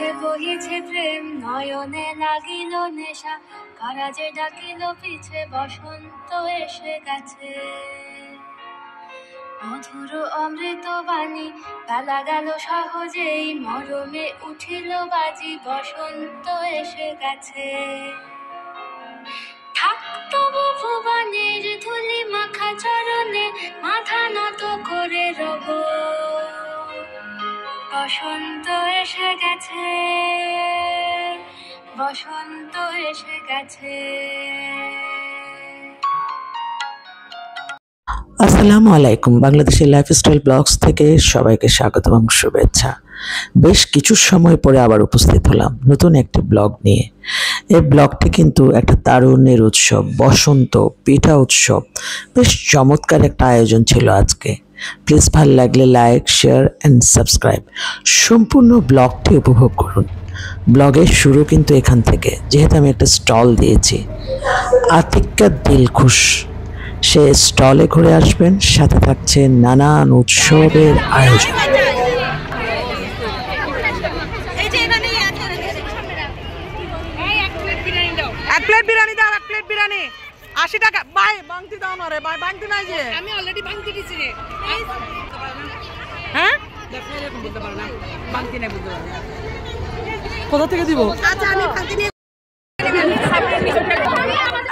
চোখে বহিছে প্রেম, নয়নে লাগিল নেশা, কারাজে ডাকিল পিছে, বসন্ত এসে গেছে। মধুর অমৃত বাণী, বেলা গেল সহজেই, মরমে উঠিল বাজি, বসন্ত এসে গেছে। থাক তবু ভুবনের ধুলি মাখা চরণে, মাথা নত করে রব, বসন্ত এসে গেছে, বসন্ত এসে গেছে। আসসালামু আলাইকুম। বাংলাদেশের লাইফস্টাইল ব্লগস থেকে সবাইকে স্বাগত এবং শুভেচ্ছা। বেশ কিছু সময় পরে আবার উপস্থিত হলাম নতুন একটি ব্লগ নিয়ে। এই ব্লগটি কিন্তু একটা তারুণ্যের উৎসব, বসন্ত পিঠা উৎসব। বেশ চমৎকার একটা আয়োজন ছিল আজকে। প্লিজ ভালো লাগলে লাইক, শেয়ার অ্যান্ড সাবস্ক্রাইব। সম্পূর্ণ ব্লগটি উপভোগ করুন। ব্লগের শুরু কিন্তু এখান থেকে, যেহেতু আমি একটা স্টল দিয়েছি, আতিক্কা দিলখুশ। সে স্টলে ঘুরে আসবেন, সাথে থাকছে নানান উৎসবের আয়োজন। এক প্লেট বিরিয়ানি দাও, এক প্লেট বিরিয়ানি 80 টাকা। ভাই বাংতি দাও না রে ভাই, বাংতি নাই যে। আমি অলরেডি বাংতি দিছি রে। হ্যাঁ এরকম বলতে পারো না, বাংতি নাই বলতে পারো। কোথা থেকে দিব? আচ্ছা আমি বাংতি নিয়ে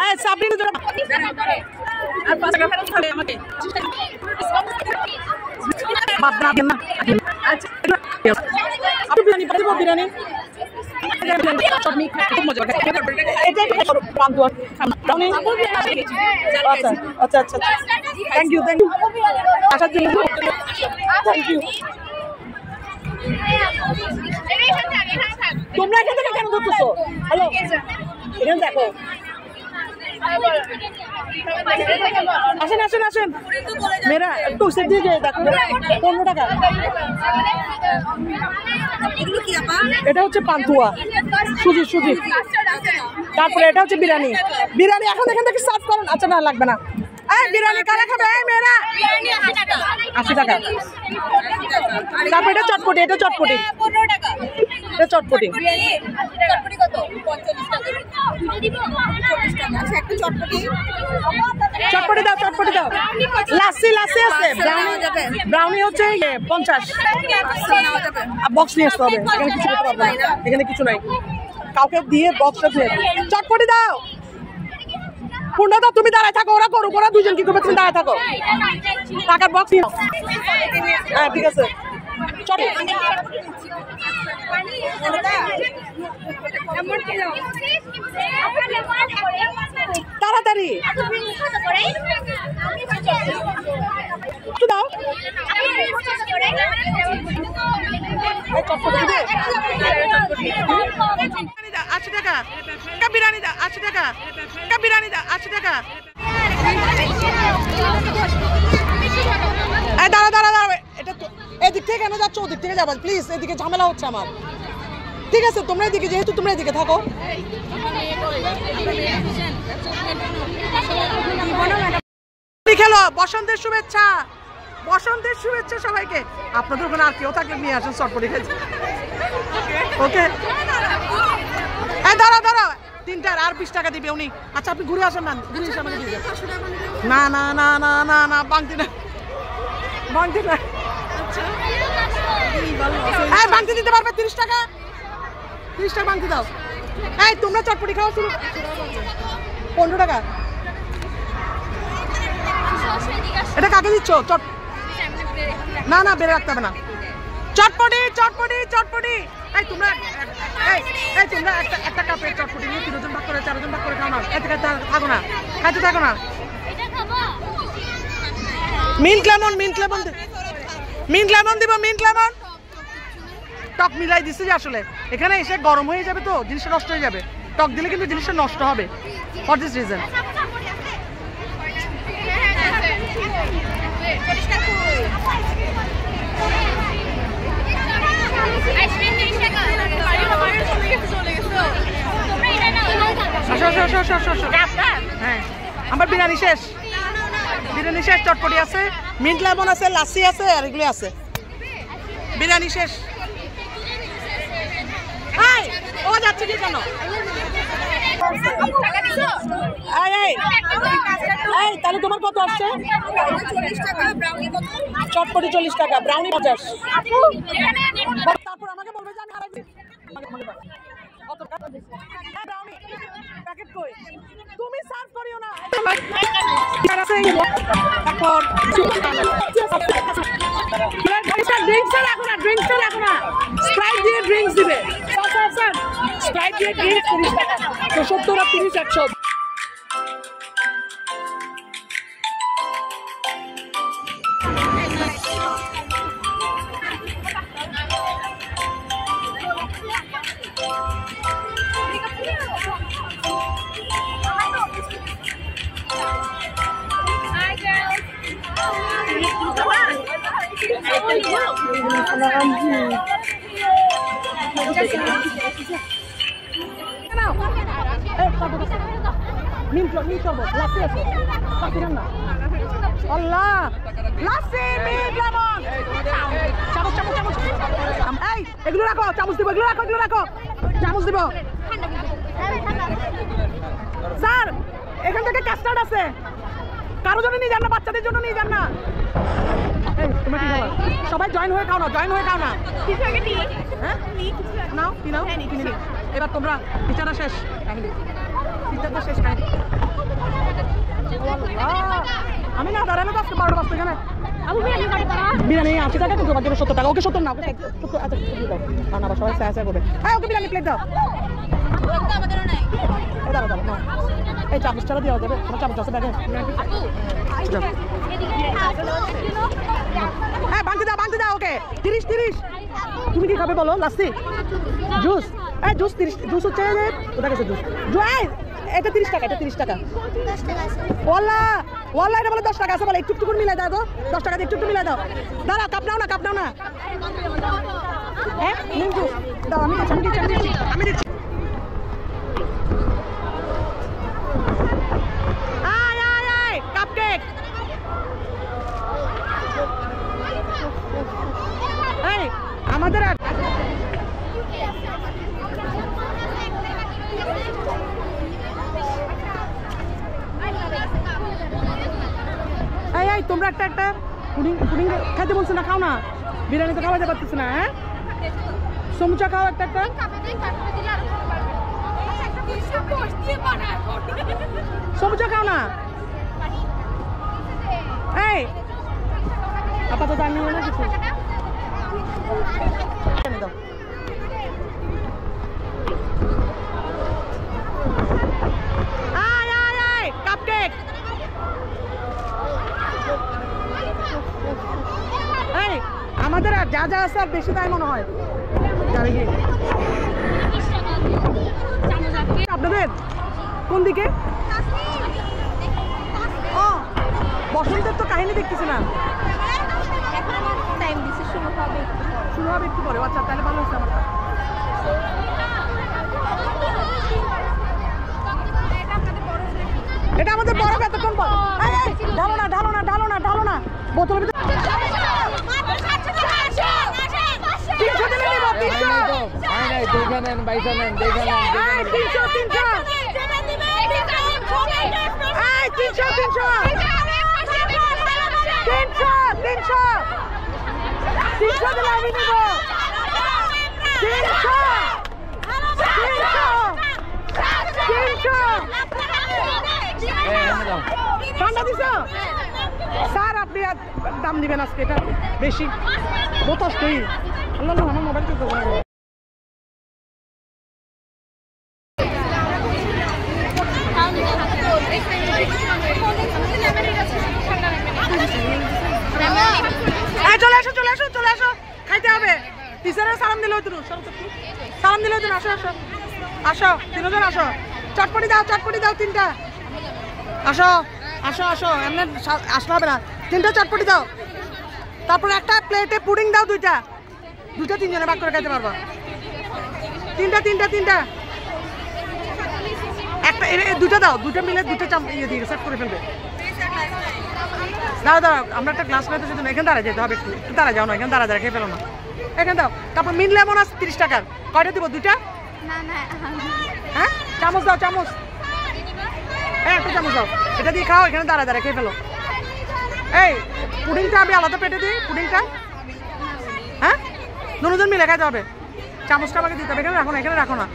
এই সাবরিন জোড়া আর 5 টাকা ফেরত করে আমাকে। বাদ দাও না। আচ্ছা আপনি বিরিয়ানি পাঠিয়ে দাও, বিরিয়ানি চটনি খুব মজা লাগে। এটা পান্তুয়া দাওনি। আচ্ছা আচ্ছা থ্যাংক ইউ আসার জন্য থ্যাংক ইউ। তোমরা এখান থেকে কেন ধরতেছো? হ্যালো এখানে দেখো, আসেন আসেন আসেন মেয়েরা একটু সেট দিয়ে যায়। দেখো 15 টাকা। এটা হচ্ছে পান্তুয়া, সুজি সুজি। তারপরে এটা হচ্ছে বিরিয়ানি। বিরিয়ানি এখন এখান থেকে সার্ভ করেন। আচ্ছা না লাগবে না। এই বিরিয়ানি কারা খাবে? এই মেয়েরা 80 টাকা। তারপর এটা চটপটি, এটা চটপটি 15 টাকা। এটা চটপটি চটপটি দাও, চটপটি দাও। লাসি লাসি আছে, ব্রাউনি হচ্ছে 50। বক্স নিয়ে আসতে হবে, এখানে কিছু করতে পারবে না, এখানে কিছু নাই। কাউকে দিয়ে বক্সটা দিয়ে চটপটি দাও। পূর্ণতা তুমি দাঁড়ায় থাকো, ওরা করুক, ওরা দুজন কি করবে, তুমি দাঁড়ায় থাকো। টাকার বক্স নিয়ে। হ্যাঁ ঠিক আছে। তাড়াতাড়ি দাও। 80 টাকা বিরিয়ানি দাও, 80 টাকা বিরিয়ানি দাও, 80 টাকা। দাঁড়া দাঁড়া দাঁড়া, এটা এদিক থেকে কেন যাচ্ছ? ওদিক থেকে যাবেন প্লিজ, এদিকে ঝামেলা হচ্ছে আমার। ঠিক আছে তোমরা এদিকে, যেহেতু তোমরা এদিকে থাকো। খেলো, বসন্তের শুভেচ্ছা, বসন্তের শুভেচ্ছা সবাইকে। আপনাদের ওখানে আর কেউ থাকলে নিয়ে আসেন চটপটি খেয়েছে। ওকে দাঁড়া দাঁড়া, 3টার আর 20 টাকা দিবে উনি। আচ্ছা আপনি ঘুরে আসেন না, ঘুরে এসে আমাকে দিবেন। না না না না না না বাংতি না, বাংতি না। এই বাংতি দিতে পারবে? 30 টাকা, 30 টাকা বাংতি দাও। এই তোমরা চটপটি খাওয়া শুরু। 15 টাকা। এটা কাকে দিচ্ছ? না না বেড়ে রাখতে হবে না। চটপটি চটপটি চটপটি। এই তোমরা তোমরা একটা কাপের চটপটি নিয়ে 3 জন ভাগ করে 4 জন ভাগ করে খাও না। এতে থাকো না, খাইতে থাকো না। Mint lemon, mint lemon, mint lemon দিব, মিন্ট লেমন। টক মিলাই দিচ্ছি যে আসলে এখানে এসে গরম হয়ে যাবে তো জিনিসটা নষ্ট হয়ে যাবে। টক দিলে কিন্তু জিনিসটা নষ্ট হবে। For this reason. হ্যাঁ আমার বিরিয়ানি শেষ, বিরিয়ানি শেষ। চটপটি আছে, মিন্ট লেমন আছে, লাসি আছে, আর এগুলো আছে। বিরিয়ানি শেষ। ও যাচ্ছে কি কেন? তাহলে তোমার কত আসছে? চটপটি 40 টাকা, ব্রাউনি 50। তারপর আমাকে বলবে যে আমি হারাইছি। তুমি সার্ভ করিও না। তারপর ড্রিঙ্কসটা রাখো না, স্প্রাইট দিয়ে ড্রিঙ্কস দিবে। স্প্রাইট দিয়ে ড্রিঙ্কস 30 টাকা, 70 আর 30 100। এগুলো রাখো, চামচ দিব, এগুলো রাখো, চামচ দিব। স্যার এখান থেকে কাস্টার্ড আছে, কারো জন্য নিয়ে যান না, বাচ্চাদের জন্য নিয়ে যান না। সবাই জয়েন হয়ে খাও না, হ্যাঁ নাও কি নাও, এবার তোমরা টিচারটা শেষ কাহিনী, আমি না দাঁড়ালে তো আজকে 12টা বাজতে এখানে। বিরিয়ানি 80 টাকা, কিন্তু তোমার জন্য 70 টাকা। ওকে 70 না, ওকে 70 দাও। না সবাই স্যার করবে। হ্যাঁ ওকে বিরিয়ানি প্লেট দাও। দাও এই চামচ ছাড়া দেওয়া যাবে? তোমার চামচ আছে ব্যাগে? হ্যাঁ বাংতি দাও ওকে। 30। তুমি কি খাবে বলো? লাস্সি, জুস? জুস 30, জুস হচ্ছে কোথা গেছে জুস? এটা 30 টাকা, এটা 30 টাকা। ওয়াল্লাহ এটা বলে 10 টাকা আছে, বলে একটু করে মিলাই দাও তো। 10 টাকা দিয়ে একটু মিলাই দাও। দাঁড়া, কাপ নাও না। হ্যাঁ দাও, আমি দিচ্ছি। কাপকেক। আমাদের তোমরা একটা পুডিং খাইতে বলছো না, খাও না। বিরিয়ানি তো খাওয়াতে পারতেছ না। হ্যাঁ সমুচা খাও একটা। সমুচা খাও না। আপাতত আমি না কিছু কাপকেক। আমাদের আর যা আছে আর বেশি তাই মনে হয়। আপনাদের কোন দিকে? বসন্তের তো কাহিনী দেখতেছি না। শুরু হবে একটু পরে। আচ্ছা তাহলে ভালো হচ্ছে। আমার এটা আমাদের বড় এতক্ষণ পর। ঢালো না বোতলের ভিতরে। 300 দিলে নিব। 300 দিলে আমি নিব। 300 ঠান্ডা দিছ স্যার, আপনি দাম দিবেন আজকে? এটা বেশি বোতলই। আল্লাহ আমার মোবাইল চলতে হবে। চলে আসো খাইতে হবে। টিচারের সালাম দিলে হইতো। আসো 3জন আসো। চটপটি দাও 3টা। আসো এমনি আসলে হবে না। 3টা চটপটি দাও। তারপর একটা প্লেটে পুডিং দাও। 2টা 3জনে ভাগ করে খাইতে পারবা। 3টা একটা 2টা দাও। 2টা মিলে 2টা দিয়ে সেট করে ফেলবে। দাঁড়া আমরা একটা গ্লাস খাইতে যদি এখানে দাঁড়া যেতে হবে। একটু দাঁড়া যাও না, এখানে দাঁড়া খেয়ে ফেলো না। এখানে দাও। তারপর মিন লেমন আছে 30 টাকার। কয়টা দিব? 2টা। হ্যাঁ চামচ দাও চামচ, হ্যাঁ একটা চামচ দাও, এটা দিয়ে খাও, এখানে দাঁড়া দাঁড়া খেয়ে ফেলো। এই পুডিংটা আমি আলাদা পেটে দিই, পুডিংটা হ্যাঁ দুজন মিলে খাইতে হবে। চামচটা আমাকে দিতে হবে, এখানে রাখো না, এখানে রাখো না।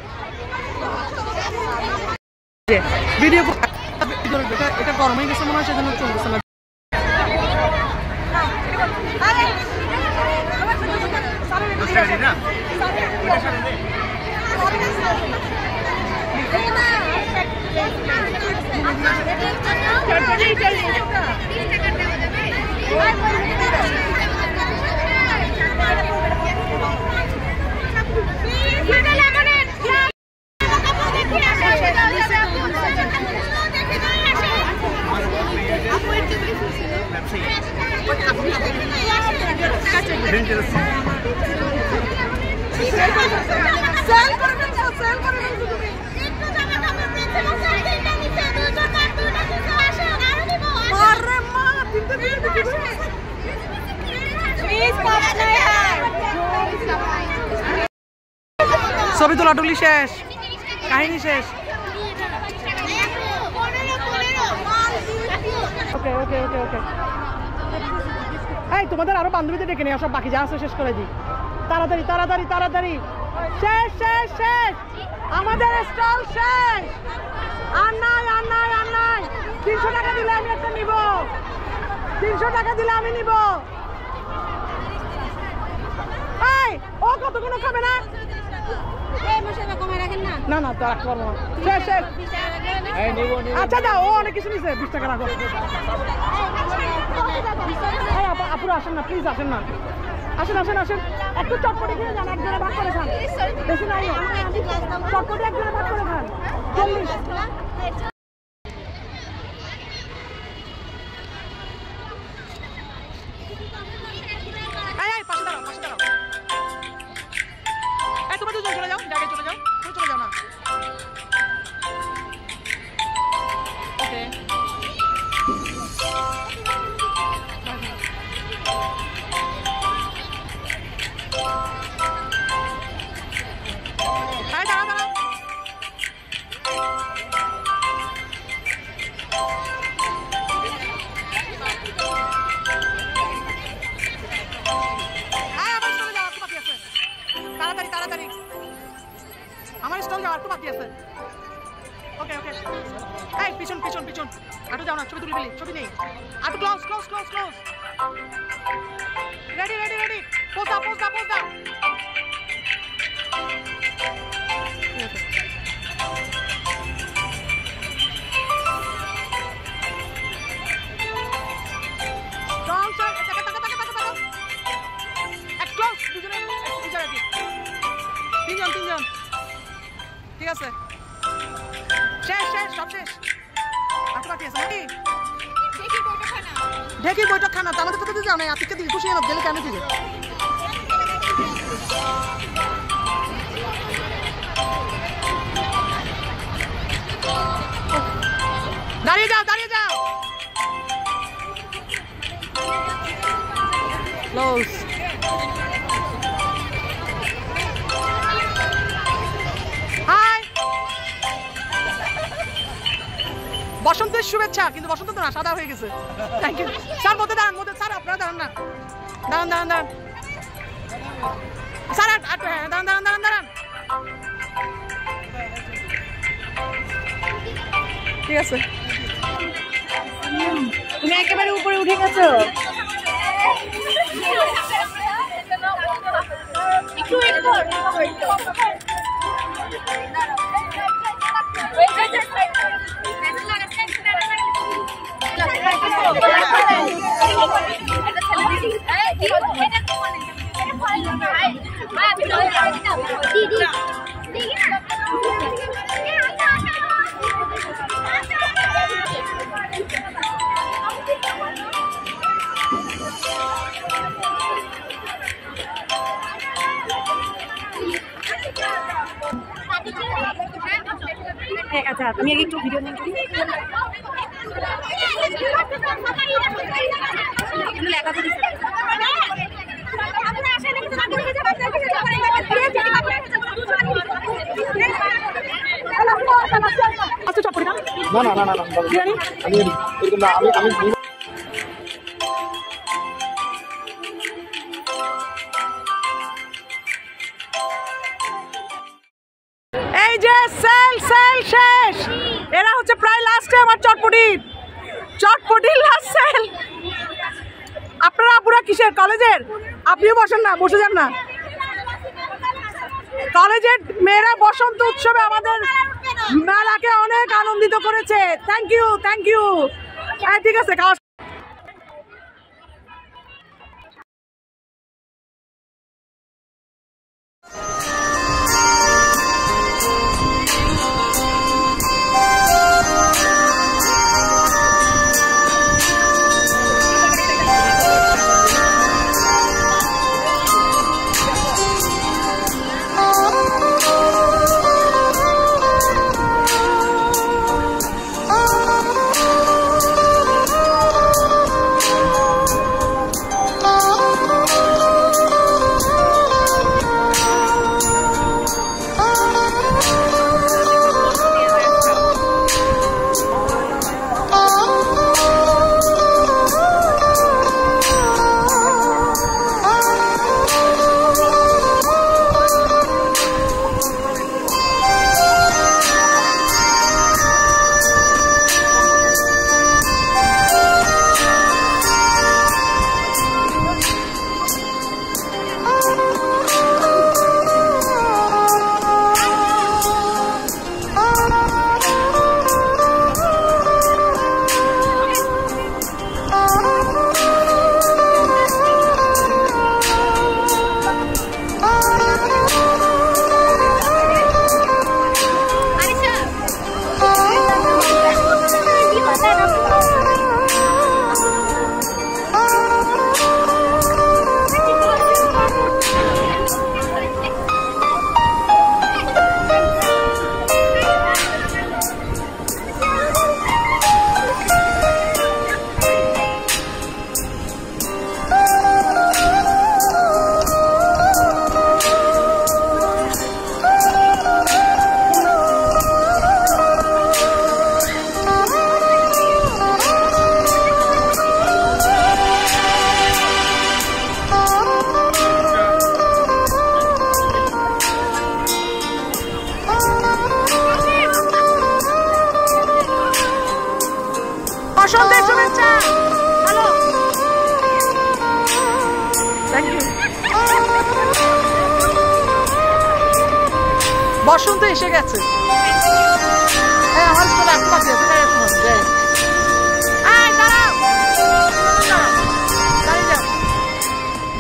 ভিডিও এটা গরম হয়ে গেছে মনে হয়, সেজন্য চলতেছে না। ছবি তোলা টুলি শেষ, কাহিনী শেষ। ওকে ওকে ওকে ওকে এই তোমাদের আরো বান্ধবীদের ডেকে নিয়ে সব, বাকি যা আছে শেষ করে দিই। তাড়াতাড়ি তাড়াতাড়ি তাড়াতাড়ি, শেষ শেষ শেষ, আমাদের স্টল শেষ। আর নাই আর নাই আর নাই। 300 টাকা দিলে আমি একটা নিব, 300 টাকা দিলে আমি নিব। এই ও কতগুলো খাবে না? না না তো রাখতে পারবো না, শেষ শেষ। আচ্ছা দাও, ও অনেক কিছু নিছে, 20 টাকা রাখো। আপুরা আসেন না প্লিজ, আসেন না, আসেন আসেন আসেন, একটু চটপটি খেয়ে যান, একজনে ভাগ করে খান, বেশি নাই, চটপটি একজনে ভাগ করে খান। 40 পাশে দাঁড়াও, পাশে দাঁড়াও। এই তোমরা দুজন চলে যাও, জায়গায় চলে যাও, তুমি চলে যাও না। ওকে আমার স্টল যাওয়ার তো বাকি আছে। ওকে ওকে এই পিছন পিছন পিছন, আটু যাও না, ছবি তুলে ফেলি, ছবি নেই। আটু close close close close, ready ready ready, pose দাও পোজ দাও পোজ দাও। স্ট্রং স্যার, টাকা টাকা টাকা টাকা টাকা, এক ক্লোজ, দুজনে এই জায়গায়, তিনজন তিনজন, ঠিক আছে শেষ শেষ সব শেষ। আটু বাকি আছে নাকি? ঢেকি বৈঠক খানা তো আমাদের কোথাও যাও না, আজকে দিকে খুশি হলো গেলে কেন দিকে। দাঁড়িয়ে যাও দাঁড়িয়ে যাও, ক্লোজ। বসন্তের শুভেচ্ছা, কিন্তু বসন্ত তো না, সাদা হয়ে গেছে। থ্যাংক ইউ স্যার, মধ্যে দাঁড়ান, মধ্যে স্যার আপনারা দাঁড়ান না, দাঁড়ান দাঁড়ান দাঁড়ান স্যার, দাঁড়ান দাঁড়ান দাঁড়ান দাঁড়ান, ঠিক আছে। তুমি একেবারে উপরে উঠে গেছো। একটু ওয়েট কর, আচ্ছা আমি আগে একটু ভিডিও নিয়ে লেখা দিচ্ছি। এই যে সেল শেষ, এরা হচ্ছে প্রায় লাস্টে আমার চটপটির লাস্ট সেল। আপনারা পুরা কিসের কলেজের? আপনিও বসেন না, বসে যান না। কলেজের মেয়েরা বসন্ত উৎসবে আমাদের মেলাকে অনেক আনন্দিত করেছে। Thank you. ঠিক আছে, খাওয়া বসন্তের শুভেচ্ছা। Hello, thank you. বসন্ত এসে গেছে। হ্যাঁ, আমার স্কুলে একটু বাকি আছে।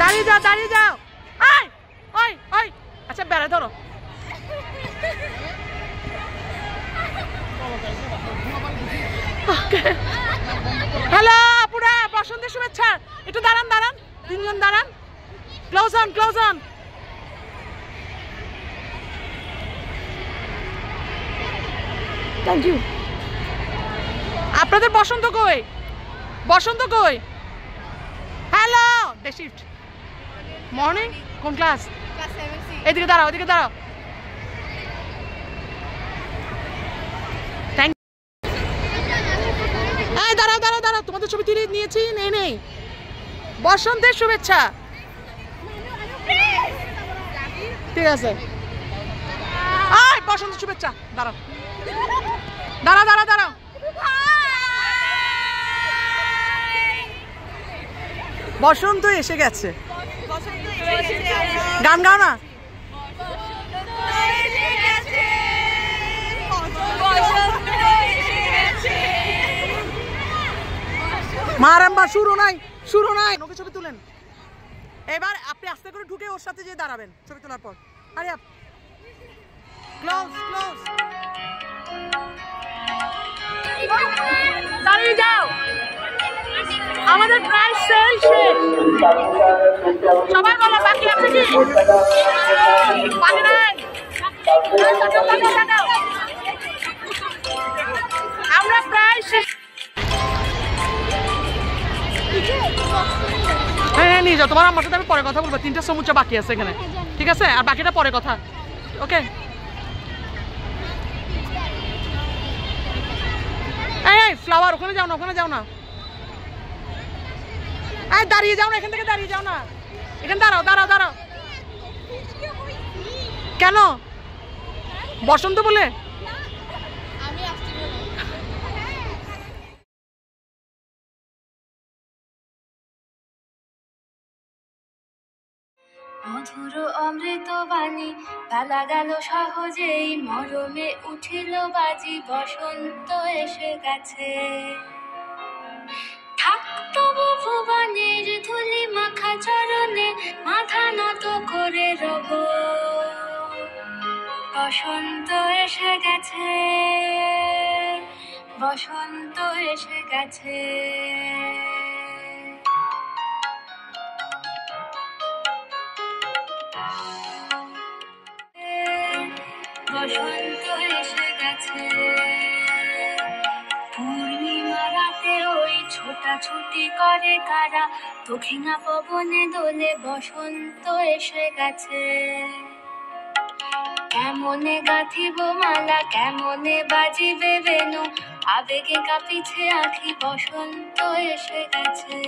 দাঁড়িয়ে যাও। আচ্ছা, বেড়া ধরো। হ্যালো আপুরা, বসন্তের শুভেচ্ছা। একটু দাঁড়ান, তিনজন দাঁড়ান। Close on. Thank you. আপনাদের বসন্ত কই? Hello, day shift, morning. কোন ক্লাস? এদিকে দাঁড়াও। দাঁড়াও, তোমাদের ছবি তুলে নিয়েছি। নেই, বসন্তের শুভেচ্ছা। ঠিক আছে, বসন্তের শুভেচ্ছা। দাঁড়াও। বসন্ত এসে গেছে। গান গাও না। মারাম্বা শুরু নাই। ওকে ছবি তুলেন। এবার আপনি আস্তে করে ঢুকে ওর সাথে যেয়ে দাঁড়াবেন ছবি তোলার পর। আরে ক্লোজ। দাঁড়িয়ে যাও। আমাদের প্রায় সেল শেষ। সবাই বলো, বাকি আছে কি? বাকি নাই। আমরা প্রায় শেষ। হ্যাঁ, নিয়ে যাও। তোমার আমার সাথে আমি পরে কথা বলবো। 3টা সমুচা বাকি আছে এখানে, ঠিক আছে? আর বাকিটা পরে কথা। ওকে। এই ফ্লাওয়ার ওখানে যাও না, ওখানে যাও না, এই দাঁড়িয়ে যাও না, এখান থেকে দাঁড়িয়ে যাও না, এখানে দাঁড়াও দাঁড়াও দাঁড়াও। কেন বসন্ত বলে? মধুর অমৃত বাণী বেলা গেল সহজেই, মরমে উঠিল বাজি, বসন্ত এসে গেছে। থাক তবু ভুবনের ধুলি মাখা চরণে, মাথা নত করে রব, বসন্ত এসে গেছে, বসন্ত এসে গেছে। বসন্ত এসে গেছে। পূর্ণিমা রাতে ওই ছোটাছুটি করে কারা, দক্ষিণা পবনে দোলে, বসন্ত এসে গেছে। কেমনে গাঁথিব মালা, কেমনে বাজিবে বেনু, আবেগে কাঁপিছে আঁখি, বসন্ত এসে গেছে।